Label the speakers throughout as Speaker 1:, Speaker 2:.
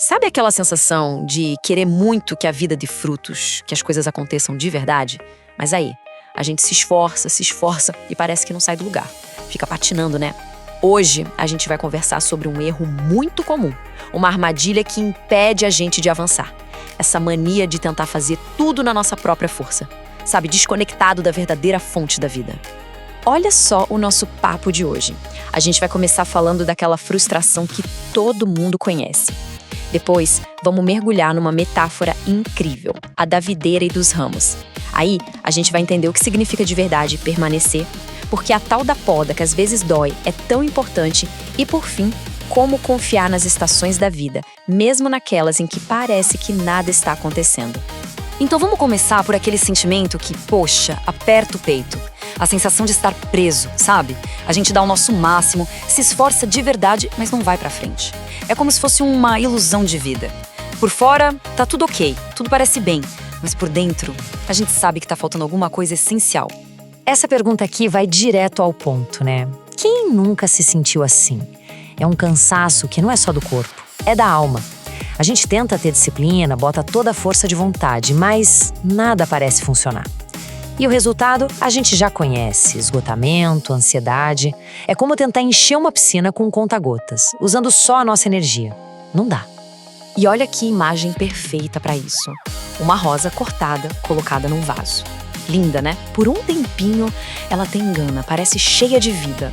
Speaker 1: Sabe aquela sensação de querer muito que a vida dê frutos, que as coisas aconteçam de verdade? Mas aí, a gente se esforça e parece que não sai do lugar. Fica patinando, né? Hoje, a gente vai conversar sobre um erro muito comum, uma armadilha que impede a gente de avançar. Essa mania de tentar fazer tudo na nossa própria força, sabe? Desconectado da verdadeira fonte da vida. Olha só o nosso papo de hoje. A gente vai começar falando daquela frustração que todo mundo conhece. Depois, vamos mergulhar numa metáfora incrível, a da videira e dos ramos. Aí, a gente vai entender o que significa de verdade permanecer, porque a tal da poda que às vezes dói é tão importante e, por fim, como confiar nas estações da vida, mesmo naquelas em que parece que nada está acontecendo. Então vamos começar por aquele sentimento que, poxa, aperta o peito. A sensação de estar preso, sabe? A gente dá o nosso máximo, se esforça de verdade, mas não vai pra frente. É como se fosse uma ilusão de vida. Por fora, tá tudo ok, tudo parece bem, mas por dentro, a gente sabe que tá faltando alguma coisa essencial.
Speaker 2: Essa pergunta aqui vai direto ao ponto, né? Quem nunca se sentiu assim? É um cansaço que não é só do corpo, é da alma. A gente tenta ter disciplina, bota toda a força de vontade, mas nada parece funcionar. E o resultado a gente já conhece: esgotamento, ansiedade. É como tentar encher uma piscina com um conta-gotas, usando só a nossa energia. Não dá.
Speaker 1: E olha que imagem perfeita para isso. Uma rosa cortada, colocada num vaso. Linda, né? Por um tempinho, ela até engana, parece cheia de vida.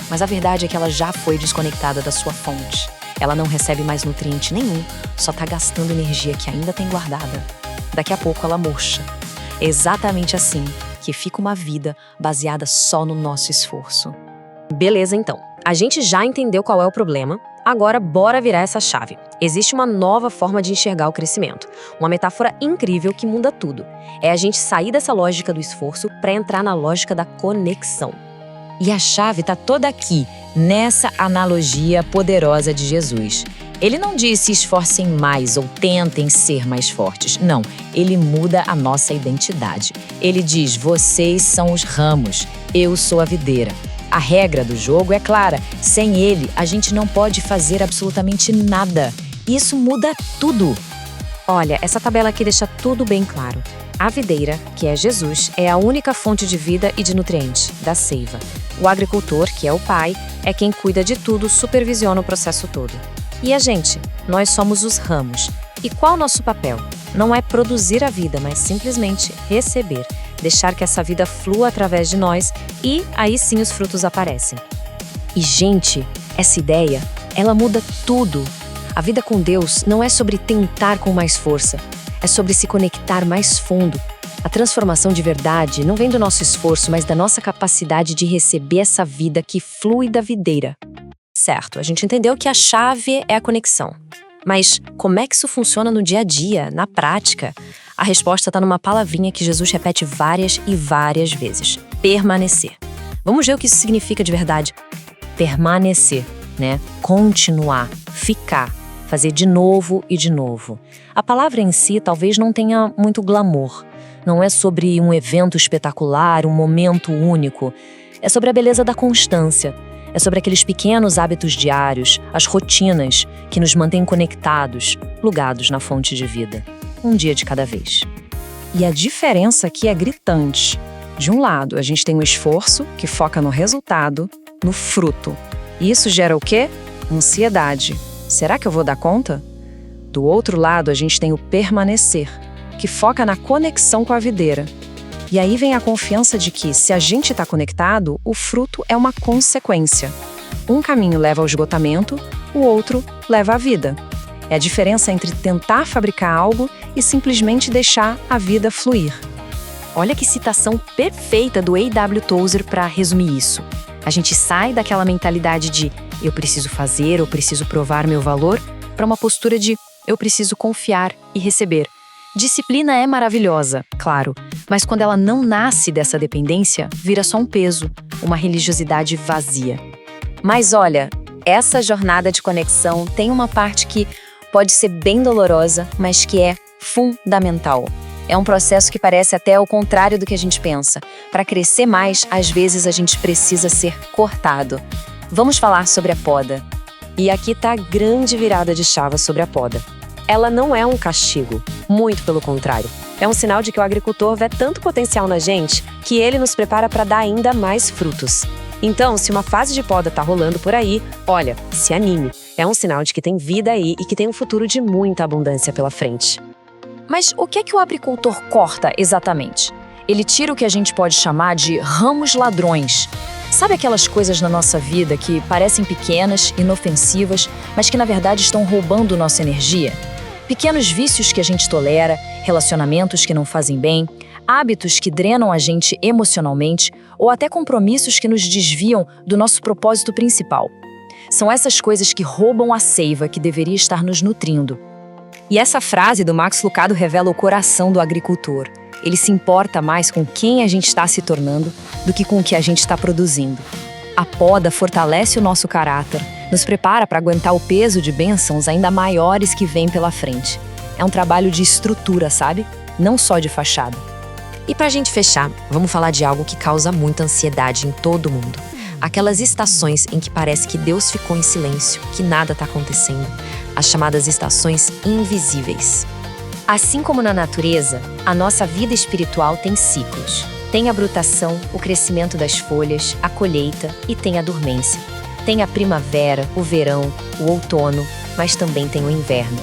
Speaker 1: Mas a verdade é que ela já foi desconectada da sua fonte. Ela não recebe mais nutriente nenhum, só tá gastando energia que ainda tem guardada. Daqui a pouco ela murcha. É exatamente assim que fica uma vida baseada só no nosso esforço.
Speaker 2: Beleza, então. A gente já entendeu qual é o problema. Agora, bora virar essa chave. Existe uma nova forma de enxergar o crescimento. Uma metáfora incrível que muda tudo. É a gente sair dessa lógica do esforço para entrar na lógica da conexão.
Speaker 3: E a chave está toda aqui, nessa analogia poderosa de Jesus. Ele não diz se esforcem mais ou tentem ser mais fortes. Não, ele muda a nossa identidade. Ele diz: vocês são os ramos, eu sou a videira. A regra do jogo é clara. Sem ele, a gente não pode fazer absolutamente nada. Isso muda tudo.
Speaker 2: Olha, essa tabela aqui deixa tudo bem claro. A videira, que é Jesus, é a única fonte de vida e de nutriente, da seiva. O agricultor, que é o pai, é quem cuida de tudo, supervisiona o processo todo. E a gente? Nós somos os ramos. E qual o nosso papel? Não é produzir a vida, mas simplesmente receber. Deixar que essa vida flua através de nós e aí sim os frutos aparecem. E, gente, essa ideia, ela muda tudo. A vida com Deus não é sobre tentar com mais força, é sobre se conectar mais fundo. A transformação de verdade não vem do nosso esforço, mas da nossa capacidade de receber essa vida que flui da videira. Certo, a gente entendeu que a chave é a conexão. Mas como é que isso funciona no dia a dia, na prática? A resposta está numa palavrinha que Jesus repete várias e várias vezes: permanecer. Vamos ver o que isso significa de verdade. Permanecer, né? Continuar, ficar, fazer de novo e de novo. A palavra em si talvez não tenha muito glamour. Não é sobre um evento espetacular, um momento único. É sobre a beleza da constância. É sobre aqueles pequenos hábitos diários, as rotinas que nos mantêm conectados, plugados na fonte de vida. Um dia de cada vez.
Speaker 4: E a diferença aqui é gritante. De um lado, a gente tem o esforço, que foca no resultado, no fruto. E isso gera o quê? Ansiedade. Será que eu vou dar conta? Do outro lado, a gente tem o permanecer, que foca na conexão com a videira. E aí vem a confiança de que, se a gente está conectado, o fruto é uma consequência. Um caminho leva ao esgotamento, o outro leva à vida. É a diferença entre tentar fabricar algo e simplesmente deixar a vida fluir.
Speaker 2: Olha que citação perfeita do A.W. Tozer para resumir isso. A gente sai daquela mentalidade de eu preciso fazer, eu preciso provar meu valor, para uma postura de eu preciso confiar e receber. Disciplina é maravilhosa, claro, mas quando ela não nasce dessa dependência, vira só um peso, uma religiosidade vazia. Mas olha, essa jornada de conexão tem uma parte que pode ser bem dolorosa, mas que é fundamental. É um processo que parece até o contrário do que a gente pensa. Para crescer mais, às vezes a gente precisa ser cortado. Vamos falar sobre a poda. E aqui está a grande virada de chave sobre a poda. ela não é um castigo, muito pelo contrário. É um sinal de que o agricultor vê tanto potencial na gente que ele nos prepara para dar ainda mais frutos. Então, se uma fase de poda tá rolando por aí, olha, se anime. É um sinal de que tem vida aí e que tem um futuro de muita abundância pela frente.
Speaker 3: Mas o que é que o agricultor corta exatamente? Ele tira o que a gente pode chamar de ramos ladrões. Sabe aquelas coisas na nossa vida que parecem pequenas, inofensivas, mas que na verdade estão roubando nossa energia? Pequenos vícios que a gente tolera, relacionamentos que não fazem bem, hábitos que drenam a gente emocionalmente ou até compromissos que nos desviam do nosso propósito principal. São essas coisas que roubam a seiva que deveria estar nos nutrindo.
Speaker 4: E essa frase do Max Lucado revela o coração do agricultor. Ele se importa mais com quem a gente está se tornando do que com o que a gente está produzindo. A poda fortalece o nosso caráter, nos prepara para aguentar o peso de bênçãos ainda maiores que vêm pela frente. É um trabalho de estrutura, sabe? Não só de fachada.
Speaker 1: E pra gente fechar, vamos falar de algo que causa muita ansiedade em todo mundo. Aquelas estações em que parece que Deus ficou em silêncio, que nada tá acontecendo. As chamadas estações invisíveis.
Speaker 2: Assim como na natureza, a nossa vida espiritual tem ciclos. Tem a brotação, o crescimento das folhas, a colheita e tem a dormência. Tem a primavera, o verão, o outono, mas também tem o inverno.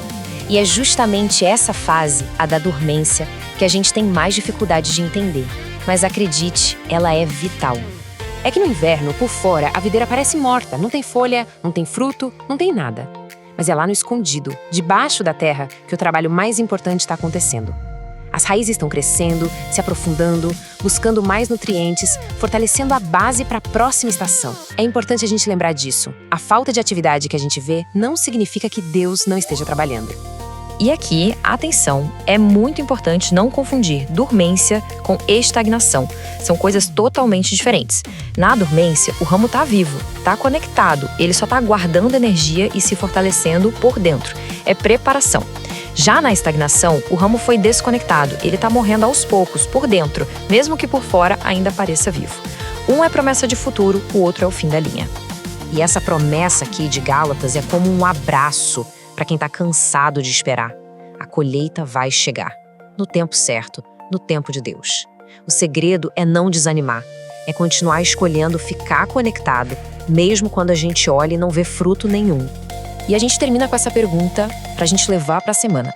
Speaker 2: E é justamente essa fase, a da dormência, que a gente tem mais dificuldade de entender. Mas acredite, ela é vital. É que no inverno, por fora, a videira parece morta, não tem folha, não tem fruto, não tem nada. Mas é lá no escondido, debaixo da terra, que o trabalho mais importante está acontecendo. As raízes estão crescendo, se aprofundando, buscando mais nutrientes, fortalecendo a base para a próxima estação. É importante a gente lembrar disso. A falta de atividade que a gente vê não significa que Deus não esteja trabalhando.
Speaker 3: E aqui, atenção, é muito importante não confundir dormência com estagnação. São coisas totalmente diferentes. Na dormência, o ramo está vivo, está conectado, ele só está guardando energia e se fortalecendo por dentro. É preparação. Já na estagnação, o ramo foi desconectado, ele está morrendo aos poucos, por dentro, mesmo que por fora ainda pareça vivo. Um é promessa de futuro, o outro é o fim da linha.
Speaker 2: E essa promessa aqui de Gálatas é como um abraço para quem está cansado de esperar. A colheita vai chegar, no tempo certo, no tempo de Deus. O segredo é não desanimar, é continuar escolhendo ficar conectado, mesmo quando a gente olha e não vê fruto nenhum. E a gente termina com essa pergunta para a gente levar para a semana.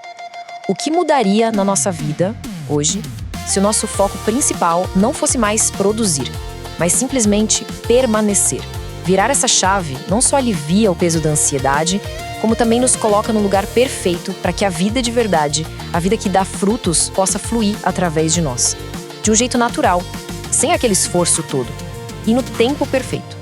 Speaker 2: O que mudaria na nossa vida, hoje, se o nosso foco principal não fosse mais produzir, mas simplesmente permanecer? Virar essa chave não só alivia o peso da ansiedade, como também nos coloca no lugar perfeito para que a vida de verdade, a vida que dá frutos, possa fluir através de nós. De um jeito natural, sem aquele esforço todo. E no tempo perfeito.